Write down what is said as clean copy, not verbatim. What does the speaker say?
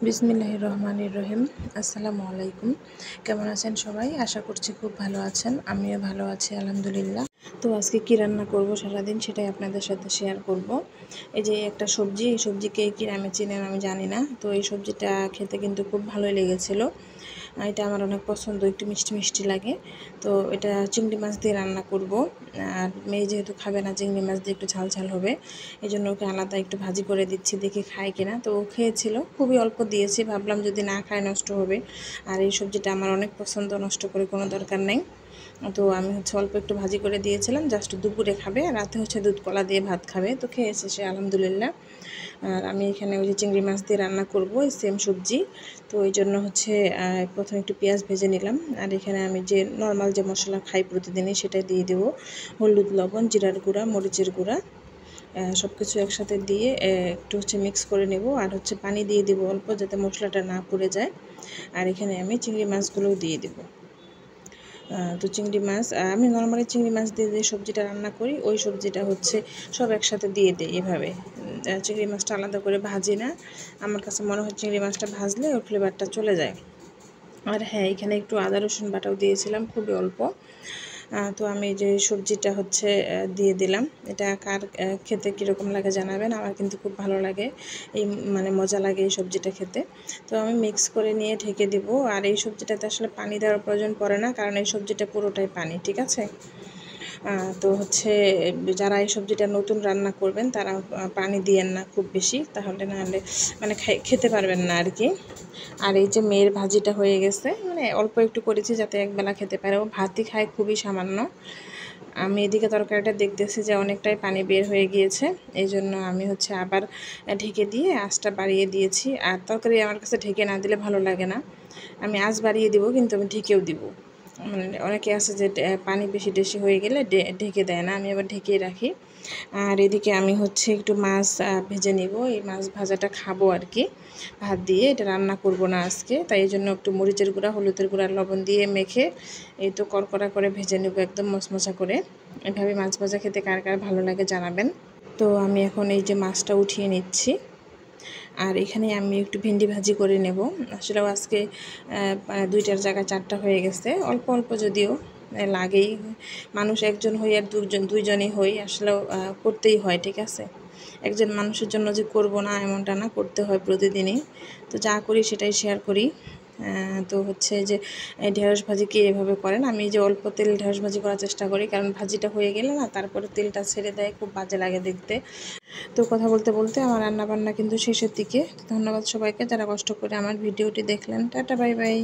বিসমিল্লাহির রহমানির রহিম। আসসালামু আলাইকুম। কেমন আছেন সবাই? আশা করছি খুব ভালো আছেন। আমিও ভালো আছি আলহামদুলিল্লাহ। তো আজকে কি রান্না করব সারাদিন সেটাই আপনাদের সাথে শেয়ার করব। এই যে একটা সবজি, এই সবজিকে কী নামে চিনেন আমি জানি না। তো এই সবজিটা খেতে কিন্তু খুব ভালোই লেগেছিল। এটা আমার অনেক পছন্দ, একটু মিষ্টি মিষ্টি লাগে। তো এটা চিংড়ি মাছ দিয়ে রান্না করব। আর মেয়ে যেহেতু খাবে না, চিংড়ি মাছ দিয়ে একটু ঝাল ঝাল হবে, এই জন্য ওকে আলাদা একটু ভাজি করে দিচ্ছি, দেখি খায় কিনা। তো ও খেয়েছিল, খুবই অল্প দিয়েছি, ভাবলাম যদি না খায় নষ্ট হবে। আর এই সবজিটা আমার অনেক পছন্দ, নষ্ট করে কোনো দরকার নেই। তো আমি অল্প একটু ভাজি করে দিয়েছিলাম, জাস্ট দুপুরে খাবে, রাতে দুধ কলা দিয়ে ভাত খাবে। তো খেয়েছে সে আলহামদুলিল্লাহ। আর আমি এখানে ওই যে চিংড়ি মাছ দিয়ে রান্না করব, এই সেম সবজি। তো এই জন্য প্রথমে একটু পেঁয়াজ ভেজে নিলাম। আর এখানে আমি যে নর্মাল যে মশলা খাই প্রতিদিনই সেটা দিয়ে দেবো। হলুদ, লবণ, জিরার গুঁড়া, মরিচের গুঁড়া, সব কিছু একসাথে দিয়ে একটু মিক্স করে নেব। আর পানি দিয়ে দেবো অল্প, যাতে মশলাটা না পুড়ে যায়। আর এখানে আমি চিংড়ি মাছগুলোও দিয়ে দেবো। তো চিংড়ি মাছ আমি নর্মালি চিংড়ি মাছ দিয়ে যে সবজিটা রান্না করি, ওই সবজিটা সব একসাথে দিয়ে দিই এভাবে। চিংড়ি মাছটা আলাদা করে ভাজি না। আমার কাছে মনে হয় চিংড়ি মাছটা ভাজলে ওর ফ্লেভারটা চলে যায়। আর হ্যাঁ, এখানে একটু আদা রসুন বাটাও দিয়েছিলাম, খুবই অল্প। তো আমি যে সবজিটা দিয়ে দিলাম। এটা কার খেতে কীরকম লাগে জানাবেন। আমার কিন্তু খুব ভালো লাগে, মজা লাগে এই সবজিটা খেতে। তো আমি মিক্স করে নিয়ে ঢেকে দিব। আর এই সবজিটাতে আসলে পানি দেওয়ার প্রয়োজন পড়ে না, কারণ এই সবজিটা পুরোটাই পানি, ঠিক আছে। তো যারা এই সবজিটা নতুন রান্না করবেন তারা পানি দিয়েন না খুব বেশি, তাহলে নাহলে খেতে পারবেন না আর কি। আর এই যে মেয়ের ভাজিটা হয়ে গেছে, অল্প একটু করেছি যাতে একবেলা খেতে পারে। ও ভাতই খায় খুবই সামান্য। আমি এদিকে তরকারিটা দেখতেছি যে অনেকটাই পানি বের হয়ে গিয়েছে, এই জন্য আমি আবার ঢেকে দিয়ে আঁচটা বাড়িয়ে দিয়েছি। আর তরকারি আমার কাছে ঢেকে না দিলে ভালো লাগে না। আমি আঁচ বাড়িয়ে দিব, কিন্তু আমি ঢেকেও দিব। অনেকে আছে যে পানি বেশি হয়ে গেলে ঢেকে দেয় না, আমি আবার ঢেকেই রাখি। আর এদিকে আমি একটু মাছ ভেজে নিব। এই মাছ ভাজাটা খাবো আর কি, ভাত দিয়ে। এটা রান্না করব না আজকে, তাই এই জন্য একটু মরিচের গুঁড়া, হলুদের গুঁড়া, লবণ দিয়ে মেখে এই তো কড়কড়া করে ভেজে নেব, একদম মচমচা করে। এভাবে মাছ ভাজা খেতে কার কার ভালো লাগে জানাবেন। তো আমি এখন এই যে মাছটা উঠিয়ে নিচ্ছি। আর এখানে আমি একটু ভেন্ডি ভাজি করে নেব। আসলেও আজকে 2টার জায়গায় 4টা হয়ে গেছে, অল্প অল্প যদিও লাগেই। মানুষ একজন হই আর দুইজনই হই, আসলেও করতেই হয়, ঠিক আছে। একজন মানুষের জন্য যে করব না এমনটা না, করতে হয় প্রতিদিনই। তো যা করি সেটাই শেয়ার করি। তো যে ঢেঁড়স ভাজি কি এভাবে করেন? আমি যে অল্প তেল ঢেঁড়স ভাজি করার চেষ্টা করি, কারণ ভাজিটা হয়ে গেলে না তারপরে তেলটা ছেড়ে দেয়, খুব বাজে লাগে দেখতে। তো কথা বলতে বলতে আমার রান্নাবান্না কিন্তু শেষের দিকে। ধন্যবাদ সবাইকে যারা কষ্ট করে আমার ভিডিওটি দেখলেন। Tata, bye bye.